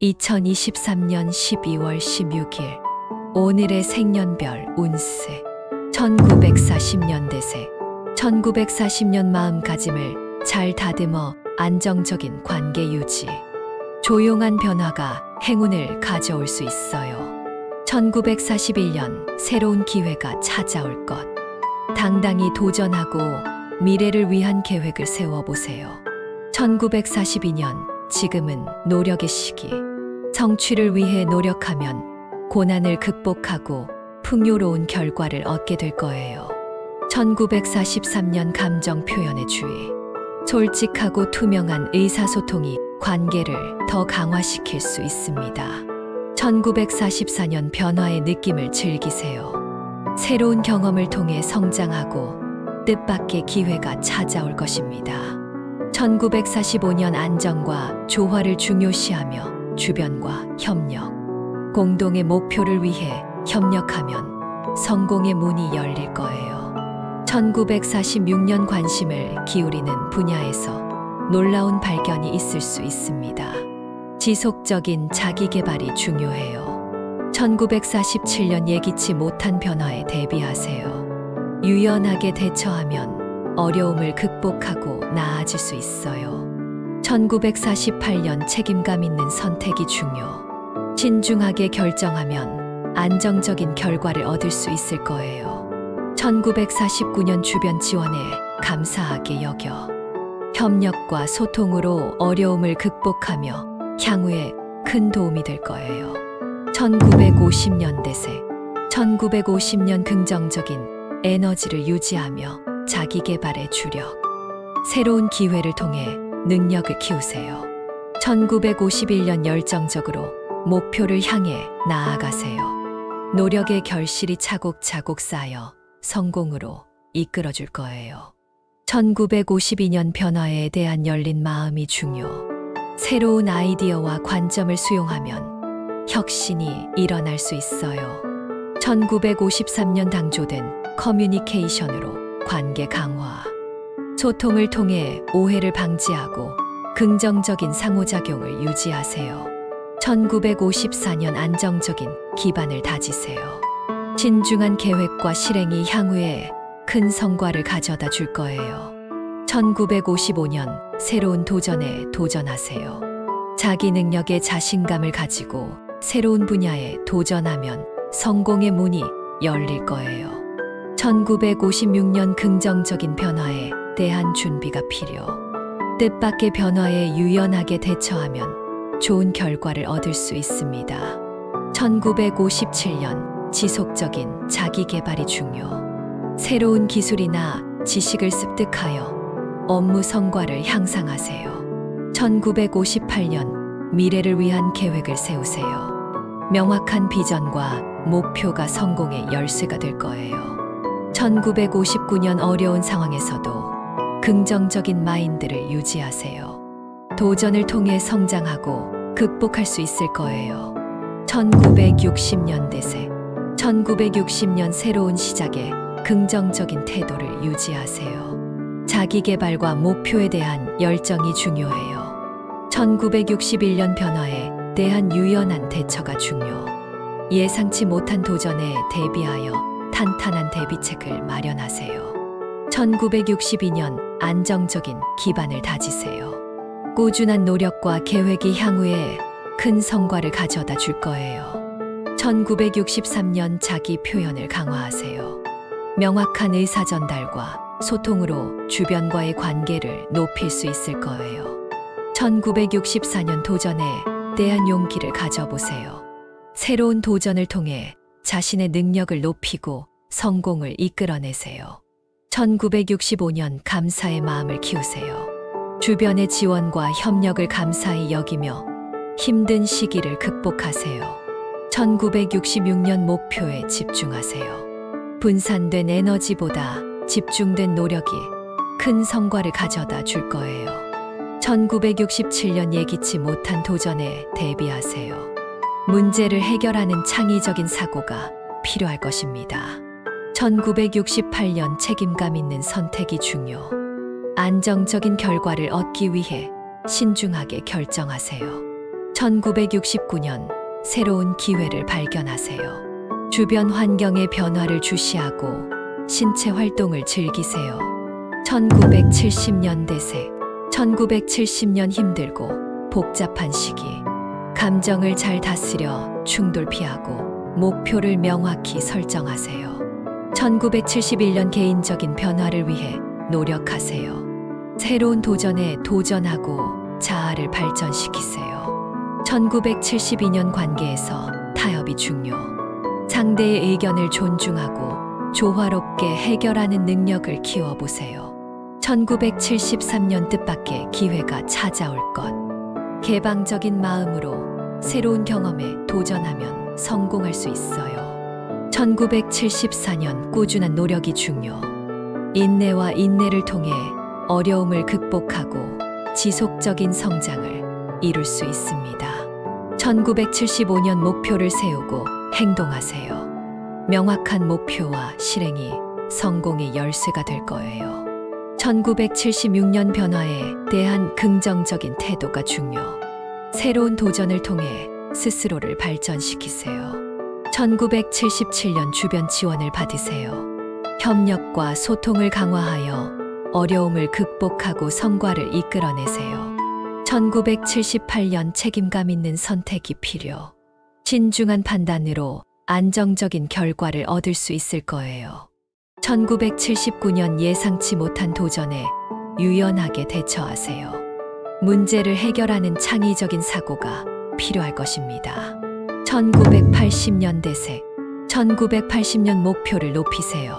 2023년 12월 16일 오늘의 생년별 운세 1940년대생 1940년 마음가짐을 잘 다듬어 안정적인 관계 유지 조용한 변화가 행운을 가져올 수 있어요. 1941년 새로운 기회가 찾아올 것 당당히 도전하고 미래를 위한 계획을 세워보세요. 1942년 지금은 노력의 시기 성취를 위해 노력하면 고난을 극복하고 풍요로운 결과를 얻게 될 거예요. 1943년 감정 표현의 주의 솔직하고 투명한 의사소통이 관계를 더 강화시킬 수 있습니다. 1944년 변화의 느낌을 즐기세요. 새로운 경험을 통해 성장하고 뜻밖의 기회가 찾아올 것입니다. 1945년 안정과 조화를 중요시하며 주변과 협력, 공동의 목표를 위해 협력하면 성공의 문이 열릴 거예요. 1946년 관심을 기울이는 분야에서 놀라운 발견이 있을 수 있습니다. 지속적인 자기 개발이 중요해요. 1947년 예기치 못한 변화에 대비하세요. 유연하게 대처하면 어려움을 극복하고 나아질 수 있어요. 1948년 책임감 있는 선택이 중요. 신중하게 결정하면 안정적인 결과를 얻을 수 있을 거예요. 1949년 주변 지원에 감사하게 여겨 협력과 소통으로 어려움을 극복하며 향후에 큰 도움이 될 거예요. 1950년대생 1950년 긍정적인 에너지를 유지하며 자기 개발에 주력 새로운 기회를 통해 능력을 키우세요. 1951년 열정적으로 목표를 향해 나아가세요. 노력의 결실이 차곡차곡 쌓여 성공으로 이끌어줄 거예요. 1952년 변화에 대한 열린 마음이 중요. 새로운 아이디어와 관점을 수용하면 혁신이 일어날 수 있어요. 1953년 당조된 커뮤니케이션으로 관계 강화 소통을 통해 오해를 방지하고 긍정적인 상호작용을 유지하세요. 1954년 안정적인 기반을 다지세요. 신중한 계획과 실행이 향후에 큰 성과를 가져다 줄 거예요. 1955년 새로운 도전에 도전하세요. 자기 능력에 자신감을 가지고 새로운 분야에 도전하면 성공의 문이 열릴 거예요. 1956년 긍정적인 변화에 대한 준비가 필요. 뜻밖의 변화에 유연하게 대처하면 좋은 결과를 얻을 수 있습니다. 1957년 지속적인 자기 개발이 중요. 새로운 기술이나 지식을 습득하여 업무 성과를 향상하세요. 1958년 미래를 위한 계획을 세우세요. 명확한 비전과 목표가 성공의 열쇠가 될 거예요. 1959년 어려운 상황에서도 긍정적인 마인드를 유지하세요. 도전을 통해 성장하고 극복할 수 있을 거예요. 1960년대생 1960년 새로운 시작에 긍정적인 태도를 유지하세요. 자기 개발과 목표에 대한 열정이 중요해요. 1961년 변화에 대한 유연한 대처가 중요. 예상치 못한 도전에 대비하여 탄탄한 대비책을 마련하세요. 1962년 안정적인 기반을 다지세요. 꾸준한 노력과 계획이 향후에 큰 성과를 가져다 줄 거예요. 1963년 자기 표현을 강화하세요. 명확한 의사 전달과 소통으로 주변과의 관계를 높일 수 있을 거예요. 1964년 도전에 대한 용기를 가져보세요. 새로운 도전을 통해 자신의 능력을 높이고 성공을 이끌어내세요. 1965년 감사의 마음을 키우세요. 주변의 지원과 협력을 감사히 여기며 힘든 시기를 극복하세요. 1966년 목표에 집중하세요. 분산된 에너지보다 집중된 노력이 큰 성과를 가져다 줄 거예요. 1967년 예기치 못한 도전에 대비하세요. 문제를 해결하는 창의적인 사고가 필요할 것입니다. 1968년 책임감 있는 선택이 중요. 안정적인 결과를 얻기 위해 신중하게 결정하세요. 1969년 새로운 기회를 발견하세요. 주변 환경의 변화를 주시하고 신체 활동을 즐기세요. 1970년대 새 1970년 힘들고 복잡한 시기. 감정을 잘 다스려 충돌 피하고 목표를 명확히 설정하세요. 1971년 개인적인 변화를 위해 노력하세요. 새로운 도전에 도전하고 자아를 발전시키세요. 1972년 관계에서 타협이 중요. 상대의 의견을 존중하고 조화롭게 해결하는 능력을 키워보세요. 1973년 뜻밖의 기회가 찾아올 것. 개방적인 마음으로 새로운 경험에 도전하면 성공할 수 있어요. 1974년 꾸준한 노력이 중요. 인내와 인내를 통해 어려움을 극복하고 지속적인 성장을 이룰 수 있습니다. 1975년 목표를 세우고 행동하세요. 명확한 목표와 실행이 성공의 열쇠가 될 거예요. 1976년 변화에 대한 긍정적인 태도가 중요. 새로운 도전을 통해 스스로를 발전시키세요. 1977년 주변 지원을 받으세요. 협력과 소통을 강화하여 어려움을 극복하고 성과를 이끌어내세요. 1978년 책임감 있는 선택이 필요. 신중한 판단으로 안정적인 결과를 얻을 수 있을 거예요. 1979년 예상치 못한 도전에 유연하게 대처하세요. 문제를 해결하는 창의적인 사고가 필요할 것입니다. 1980년대 새 1980년 목표를 높이세요.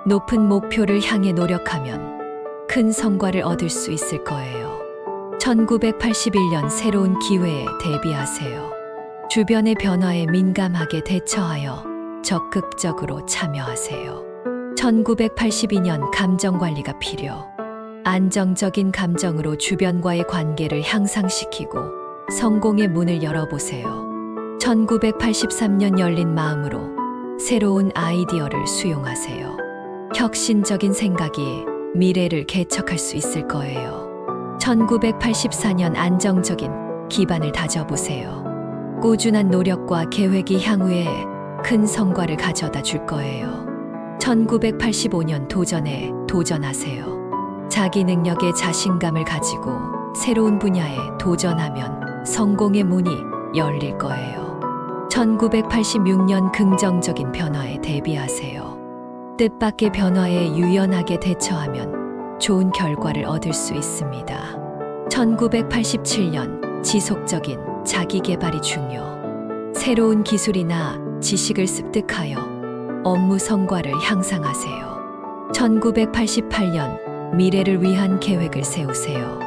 높은 목표를 향해 노력하면 큰 성과를 얻을 수 있을 거예요. 1981년 새로운 기회에 대비하세요. 주변의 변화에 민감하게 대처하여 적극적으로 참여하세요. 1982년 감정 관리가 필요. 안정적인 감정으로 주변과의 관계를 향상시키고 성공의 문을 열어보세요. 1983년 열린 마음으로 새로운 아이디어를 수용하세요. 혁신적인 생각이 미래를 개척할 수 있을 거예요. 1984년 안정적인 기반을 다져보세요. 꾸준한 노력과 계획이 향후에 큰 성과를 가져다 줄 거예요. 1985년 도전에 도전하세요. 자기 능력에 자신감을 가지고 새로운 분야에 도전하면 성공의 문이 열릴 거예요. 1986년 긍정적인 변화에 대비하세요. 뜻밖의 변화에 유연하게 대처하면 좋은 결과를 얻을 수 있습니다. 1987년 지속적인 자기 개발이 중요. 새로운 기술이나 지식을 습득하여 업무 성과를 향상하세요. 1988년 미래를 위한 계획을 세우세요.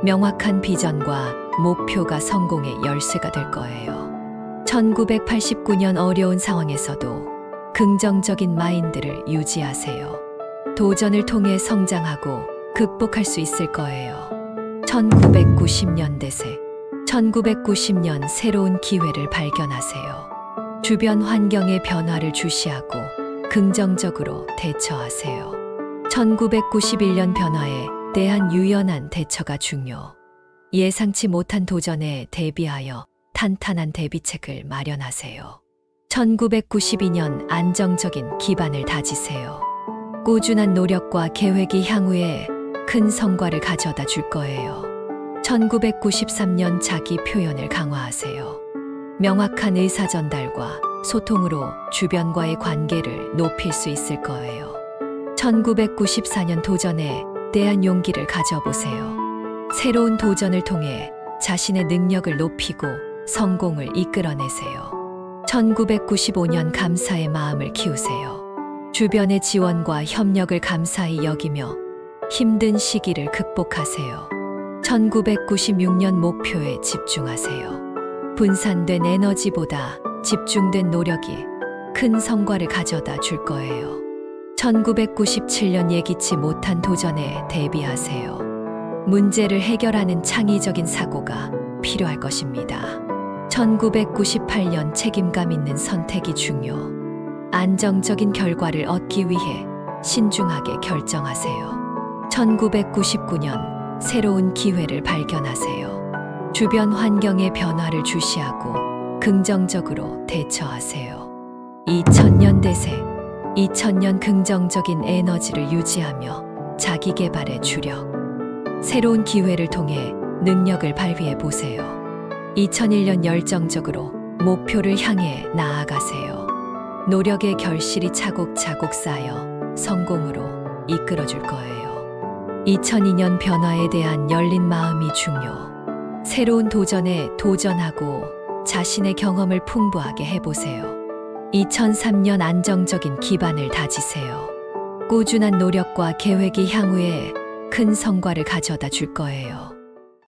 명확한 비전과 목표가 성공의 열쇠가 될 거예요. 1989년 어려운 상황에서도 긍정적인 마인드를 유지하세요. 도전을 통해 성장하고 극복할 수 있을 거예요. 1990년대 새 1990년 새로운 기회를 발견하세요. 주변 환경의 변화를 주시하고 긍정적으로 대처하세요. 1991년 변화에 대한 유연한 대처가 중요. 예상치 못한 도전에 대비하여 탄탄한 대비책을 마련하세요. 1992년 안정적인 기반을 다지세요. 꾸준한 노력과 계획이 향후에 큰 성과를 가져다 줄 거예요. 1993년 자기 표현을 강화하세요. 명확한 의사 전달과 소통으로 주변과의 관계를 높일 수 있을 거예요. 1994년 도전에 대한 용기를 가져보세요. 새로운 도전을 통해 자신의 능력을 높이고 성공을 이끌어내세요. 1995년 감사의 마음을 키우세요. 주변의 지원과 협력을 감사히 여기며 힘든 시기를 극복하세요. 1996년 목표에 집중하세요. 분산된 에너지보다 집중된 노력이 큰 성과를 가져다 줄 거예요. 1997년 예기치 못한 도전에 대비하세요. 문제를 해결하는 창의적인 사고가 필요할 것입니다. 1998년 책임감 있는 선택이 중요. 안정적인 결과를 얻기 위해 신중하게 결정하세요. 1999년 새로운 기회를 발견하세요. 주변 환경의 변화를 주시하고 긍정적으로 대처하세요. 2000년 대세, 2000년 긍정적인 에너지를 유지하며 자기 개발에 주력. 새로운 기회를 통해 능력을 발휘해 보세요. 2001년 열정적으로 목표를 향해 나아가세요. 노력의 결실이 차곡차곡 쌓여 성공으로 이끌어 줄 거예요. 2002년 변화에 대한 열린 마음이 중요. 새로운 도전에 도전하고 자신의 경험을 풍부하게 해보세요. 2003년 안정적인 기반을 다지세요. 꾸준한 노력과 계획이 향후에 큰 성과를 가져다 줄 거예요.